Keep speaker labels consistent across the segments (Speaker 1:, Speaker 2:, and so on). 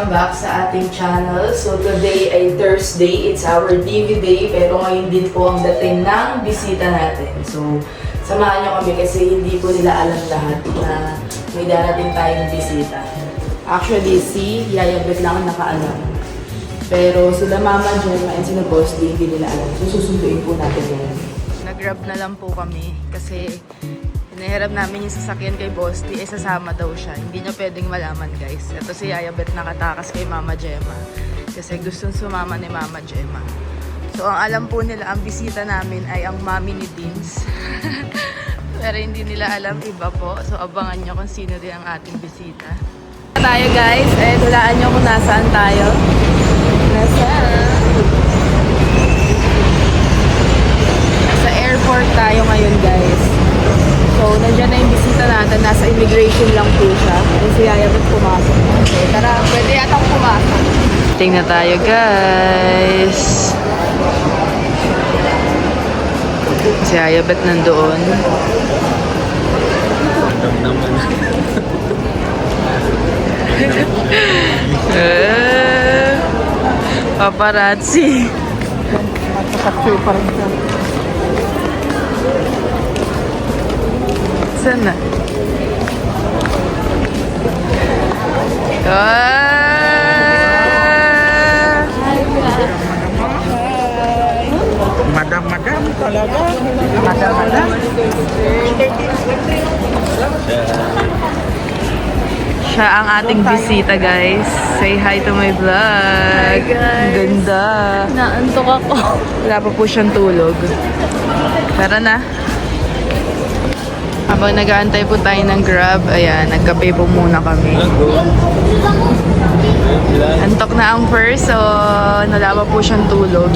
Speaker 1: Welcome back sa ating channel. So today ay Thursday, it's our DV day, pero ngayon din po ang dating ng bisita natin. So samahan nyo kami kasi hindi po nila alam lahat na may darating tayong bisita. Actually, si Yaya Bet lang ang nakaalam. Pero sila Mama Gemma and sila Boss D, hindi nila alam. So susunduin po natin yan. Nag-grab na lang po kami kasi hinaharap namin yung sasakyan kay Boss D, sasama daw siya. Hindi niya pwedeng malaman, guys. Ito si Yaya Bet nakatakas kay Mama Gemma. Kasi gustong sumama ni Mama Gemma. So, ang alam po nila, ang bisita namin ay ang mami ni Deans. Pero hindi nila alam, iba po. So, abangan nyo kung sino din ang ating bisita. Tayo, guys. Eh, hulaan nyo kung nasaan tayo. Nasa airport tayo ngayon, guys. So, nandiyan na yung bisita natin. Nasa immigration lang po siya. Kasi si Yaya Bet pumasok. Okay, tara, pwede yatang pumasok. Tingnan tayo, guys. Si Yaya Bet nandoon. Paparazzi. Magpapapicture pa rin siya. Sana.
Speaker 2: Madam talaga. Madam.
Speaker 1: Siya ang ating bisita, guys. Say hi to my vlog. Hi, guys. Ganda.
Speaker 3: Naantok ako.
Speaker 1: Wala pa po siyang tulog. Tara na. Habang nag-aantay po tayo ng Grab, ayan, nagkape po muna kami. Antok na ang first, so wala pa po siyang tulog.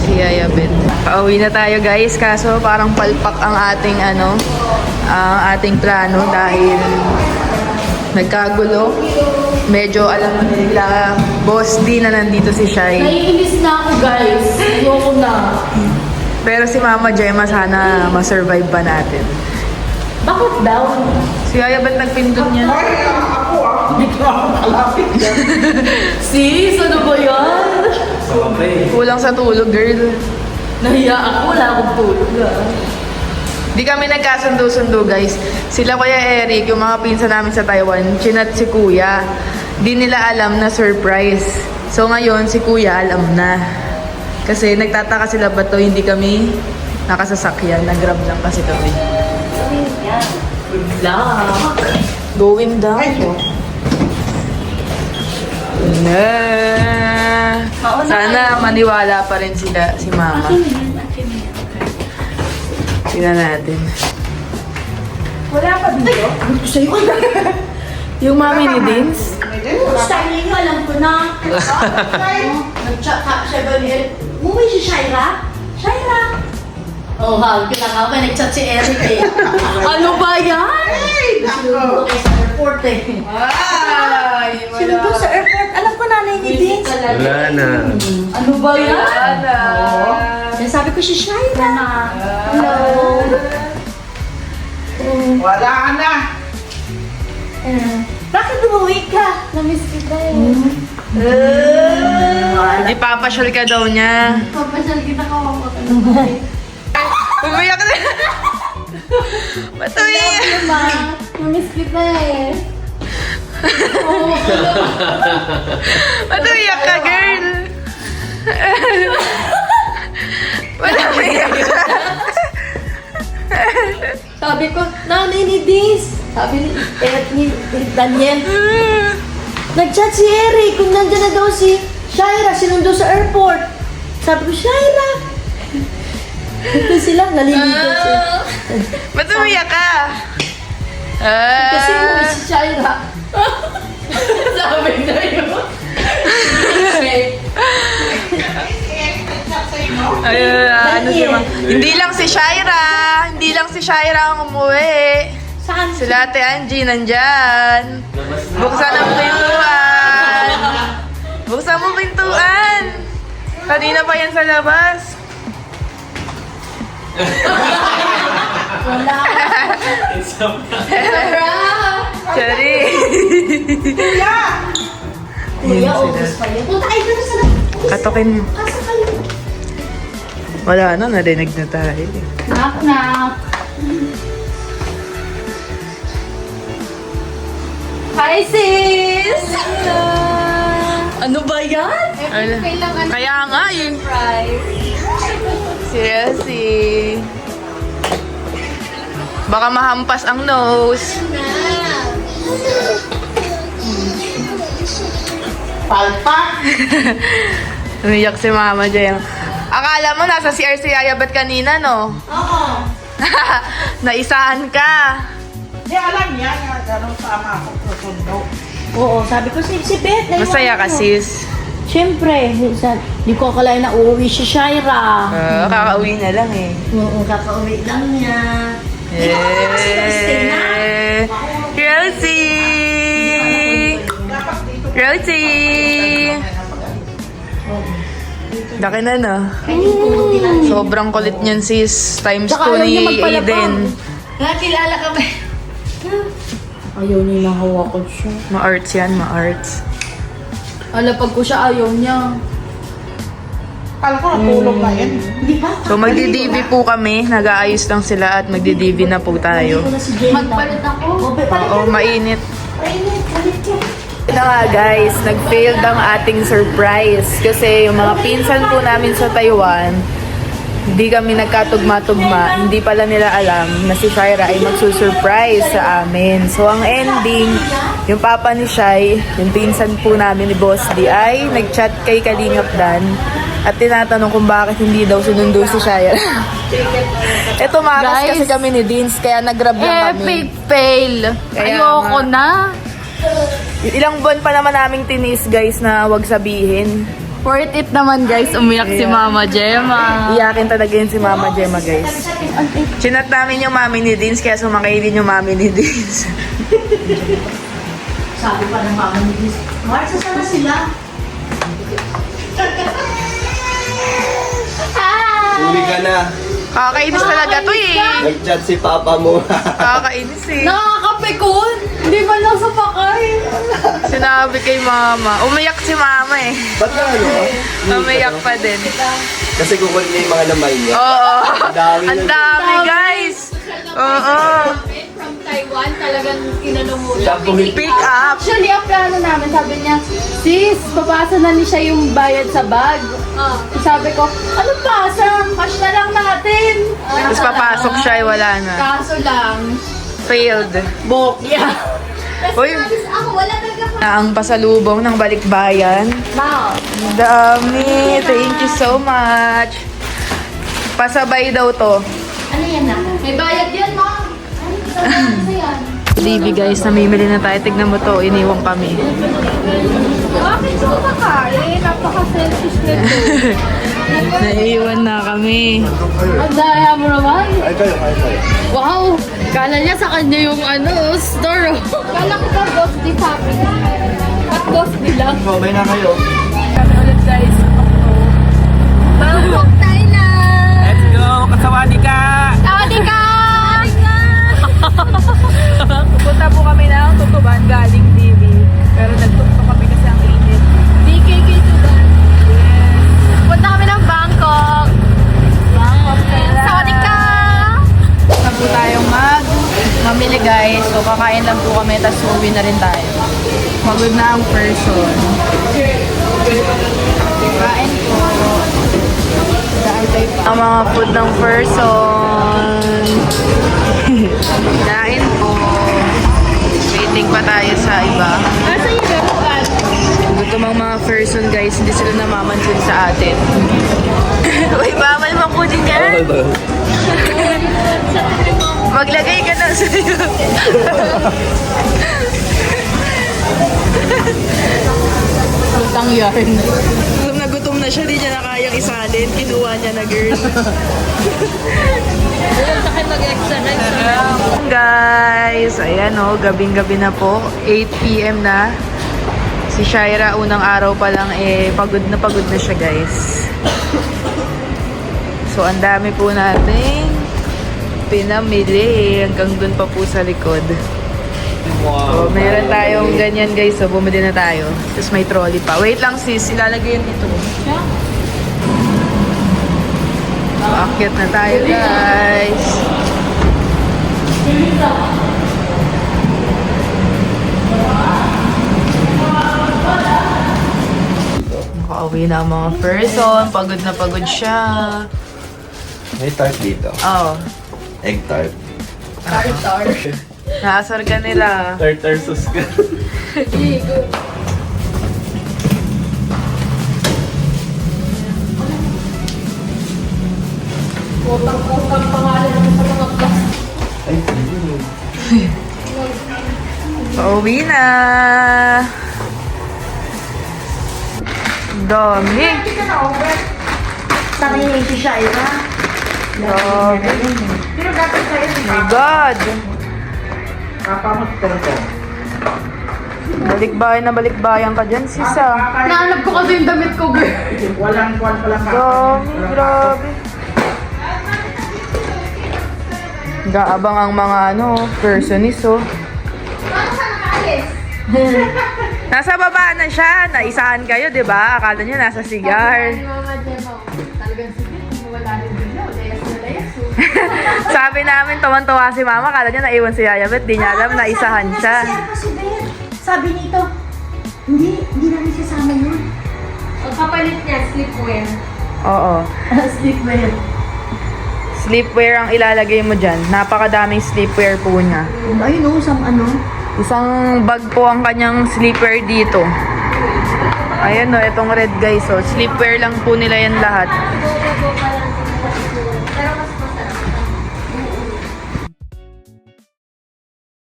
Speaker 1: Si Yaya Bet. Pauwi na tayo, guys, kaso parang palpak ang ating ating plano dahil nagkagulo. Medyo alam nila, Boss D na nandito si Shai.
Speaker 3: Naiinis na ako, guys. Ayoko na.
Speaker 1: Pero si Mama Gemma, sana ma-survive ba natin?
Speaker 3: Bakit daw?
Speaker 1: Si Yaya Bet nagpindot niya.
Speaker 2: Hindi ko ako kalapit yan.
Speaker 3: Sis, ano ba yan?
Speaker 1: Kulang sa tulog, girl.
Speaker 3: Nahiya ako. Wala akong tulog,
Speaker 1: Di kami nagkasundo-sundo, guys. Sila Kuya Eric, yung mga pinsan namin sa Taiwan, chinat si Kuya. Di nila alam na surprise. So ngayon, si Kuya alam na. Kasi nagtataka sila ba to, hindi kami nakasasakyan. Nag-grab lang kasi kami.
Speaker 3: Good luck.
Speaker 1: Going down. Na. Sana maniwala pa rin sila, si Mama. Tingnan natin.
Speaker 3: Wala pa dito? Sa'yo.
Speaker 1: Yung mami ni Deans?
Speaker 3: Styling ko, alam ko na. Nag-chat ka siya ba ni Eric? Umuwi si Shaira? Shaira? Oh, hawag ko lang ako. Nag-chat si Eric eh. Ano ba yan? Sinunod kayo sa airport eh.
Speaker 1: Ay,
Speaker 3: Sinunod sa airport. Alam ko nanay ni Deans.
Speaker 2: Wala na.
Speaker 3: Ano ba yan?
Speaker 1: Wala.
Speaker 3: Sabi ko si Shaira. Hello.
Speaker 2: Wala na.
Speaker 3: Bakit umuwi ka? Namiss kita eh.
Speaker 1: Di papasyal ka daw niya.
Speaker 3: Papasyal kita ka ako.
Speaker 1: Umiyak na. Ba't umiyak?
Speaker 3: Ma, namiss kita eh.
Speaker 1: Ba't umiyak ka, girl? Ba't umiyak ka?
Speaker 3: Sabi ko, nanay ni Deans. Sabi ni Daniel. Nag-chat si Eric kung nandiyan na daw si Shaira, sinundo sa airport. Sabi ko, Shaira. Ito sila, naliligo siya.
Speaker 1: Ba't umiyak ka?
Speaker 3: Kasi umuwi si Shaira. Sabi na yun.
Speaker 1: Ayun, ano si Ma? Hindi lang si Shaira. Hindi lang si Shaira ang umuwi.
Speaker 3: Saan?
Speaker 1: Sila Ate Angie nandyan. Buksan ang pintuan. Buksan mo pintuan. Kanina pa yan sa labas.
Speaker 3: Wala.
Speaker 1: Cherry.
Speaker 3: Kuya,
Speaker 2: sila.
Speaker 3: obvious pa yun. Punta kayo doon sa
Speaker 2: Katokin mo.
Speaker 3: Kasa kayo.
Speaker 2: Wala na, narinig na tayo.
Speaker 3: Knock, knock. Hi, sis! Ano ba yan?
Speaker 1: Kaya nga yun.
Speaker 3: Surprise.
Speaker 1: Seriously. Baka mahampas ang nose.
Speaker 3: Palpak!
Speaker 1: Umiyak si Mama Jay. Akala mo nasa CR si Yaya ba't kanina, no?
Speaker 3: Oo.
Speaker 1: Naisahan ka.
Speaker 2: Di alam niya nga, gano'ng tama ako susundo.
Speaker 3: Oo, sabi ko si Beth. naiwan
Speaker 1: Masaya ka,
Speaker 3: mo.
Speaker 1: sis.
Speaker 3: Siyempre, di ko akalain na uuwi si Shaira.
Speaker 1: Kakauwi na lang eh.
Speaker 3: Oo, kakauwi lang niya. Hindi ko alam kasi nag-stay na.
Speaker 1: Rosie! Rosie! Laki na, no? Sobrang kulit niyan, sis. Times
Speaker 3: Tsaka
Speaker 1: 2
Speaker 3: ayaw
Speaker 1: ni
Speaker 3: niya magpalabang.
Speaker 1: Aiden.
Speaker 3: Nakilala ka ba? Ayaw niya na hawakan siya.
Speaker 1: Ma-arts yan, ma-arts.
Speaker 3: Alapag ko siya, ayaw niya.
Speaker 2: Kala ko natulog na yan.
Speaker 3: Hindi ba?
Speaker 1: So, magdi-DV po kami. Nag-aayos lang sila at magdi-DV na po tayo.
Speaker 3: Magpalit ako.
Speaker 1: Oo, mainit.
Speaker 3: Palit ko.
Speaker 1: Ito nga guys, nag-failed ang ating surprise. Kasi yung mga pinsan po namin sa Taiwan, hindi kami nagkatugma-tugma. Hindi pala nila alam na si Shaira ay magsusurprise sa amin. So ang ending, yung papa ni Shai, yung pinsan po namin ni Boss D, ay nag-chat kay Kalingap Dan at tinatanong kung bakit hindi daw sinundo si Shaira. Ito makas kasi kami ni Deans, kaya nag-grab lang kami.
Speaker 4: Epic fail.
Speaker 1: Kaya
Speaker 4: Ayoko
Speaker 1: nga.
Speaker 4: na.
Speaker 1: Ilang buwan pa naman naming tinis guys na wag sabihin.
Speaker 4: Worth it naman guys, umiyak si Mama Gemma.
Speaker 1: Iyakin talaga yun si Mama Gemma, guys. Chinat namin yung mami ni Deans, kaya sumakay din yung mami ni Deans.
Speaker 3: Sabi pa ng mama ni Liz, Mars, saan na sila?
Speaker 5: Uli ka na.
Speaker 1: Kakainis talaga to eh.
Speaker 5: Nag-chat si papa mo.
Speaker 1: Kakainis eh.
Speaker 4: Nakakapikon. Hindi man lang sa pakay.
Speaker 1: Sinabi kay Mama. Umiyak si Mama eh.
Speaker 5: Ba't ka ano?
Speaker 1: Umiyak pa din.
Speaker 5: Kasi kukunin niya yung mga lamay niya.
Speaker 1: Oo.
Speaker 5: dami
Speaker 1: Ang
Speaker 5: na-
Speaker 1: dami guys. Oo.
Speaker 4: From Taiwan, talagang tinanong mo.
Speaker 5: Shampoohin.
Speaker 1: Pick up.
Speaker 4: Actually, ang plano namin, sabi niya, sis, babasa na ni siya yung bayad sa bag. Sabi ko, ano pasa? Cash na lang natin.
Speaker 1: Tapos papasok siya ay wala na.
Speaker 4: Kaso lang.
Speaker 1: Failed.
Speaker 3: Bokya.
Speaker 1: Uy,
Speaker 4: Ako, wala talaga.
Speaker 1: ang pasalubong ng balikbayan.
Speaker 4: Wow.
Speaker 1: Ang dami. Thank you so much. Pasabay daw to.
Speaker 3: Ano yan na?
Speaker 4: May bayad yan, ma. Ano, sa yan?
Speaker 1: DB guys, namimili na tayo. Tignan mo to, iniwang kami.
Speaker 4: Bakit ko makain? Napaka-selfish nito.
Speaker 1: Naiiwan na kami.
Speaker 4: Ang daya mo naman.
Speaker 5: Ay, kayo.
Speaker 4: Wow! Kala niya sa kanya yung store. Kala ko ba Ghost di Papi? At Ghost di lang.
Speaker 5: Babay na kayo.
Speaker 1: Kami ulit guys.
Speaker 4: Bangkok, Thailand!
Speaker 2: Let's go! Kasawadi ka!
Speaker 4: Saudi ka!
Speaker 1: Punta po kami ng Tutuban galing DB. Pero nagtuktok kami kasi ang init.
Speaker 4: BKK to ba? Punta kami ng Bangkok. Saudi ka!
Speaker 1: Na po tayong mamili guys. So kakain lang po kami tapos uwi na rin tayo. Pagod na ang person. Kain po. Ang mga food ng person. Kain po. Waiting pa tayo sa iba.
Speaker 4: Nasa yung laruan?
Speaker 1: Gutom ang mga person guys. Hindi sila namamansin sa atin. Uy, bawal mo po din yan. Maglagay ka na sa'yo.
Speaker 4: Utang yarn.
Speaker 1: Gutom na siya, di niya na kayang isalin. Kinuha niya na girl.
Speaker 4: Sakit mag-exercise.
Speaker 1: Guys, ayan o, gabing-gabi na po. 8 PM na. Si Shaira, unang araw pa lang, pagod na siya guys. So, ang dami po natin pinamili hanggang dun pa po sa likod. So, meron tayong ganyan guys. So, bumili na tayo. Tapos may trolley pa. Wait lang sis, ilalagay yun dito. So, akyat na tayo guys. Nakauwi na ang mga person. Pagod na pagod siya.
Speaker 5: May tart dito.
Speaker 1: Oh.
Speaker 5: Egg tart.
Speaker 1: Nakasar ka nila.
Speaker 5: Tartar sauce ka.
Speaker 4: Utang-utang pangalan mo sa mga class.
Speaker 5: Ay, hindi.
Speaker 1: Pauwi na. Dami.
Speaker 3: Sabi niya si Shaira.
Speaker 1: Dami.
Speaker 2: Pero dapat sa'yo si
Speaker 1: Oh my God.
Speaker 2: Papa mo tongtong.
Speaker 1: Balikbayan na balikbayan ka dyan, sisa.
Speaker 4: Nahanap ko kasi yung damit ko, girl.
Speaker 2: Walang kwan palang
Speaker 1: Dami, grabe. Gaabang ang mga personis, oh. Nasa baba na siya. Naisahan kayo, di ba? Akala niyo nasa sigar.
Speaker 4: Mama Gemma, talagang sige, kung wala rin bigla, layas na layas.
Speaker 1: Sabi namin, tuwan-tuwa si mama. Akala niya naiwan si Yaya, but di niya alam, naisahan siya.
Speaker 3: Sabi nito, hindi namin sasama yun.
Speaker 4: Ang kapalit niya, sleepwear.
Speaker 1: Oo.
Speaker 3: Sleepwear.
Speaker 1: Sleepwear ang ilalagay mo dyan. Napakadaming sleepwear po niya.
Speaker 3: Ayun o,
Speaker 1: Isang bag po ang kanyang sleepwear dito. Ayan o, itong red guys. So, sleepwear lang po nila yan lahat.
Speaker 4: Go, go, go,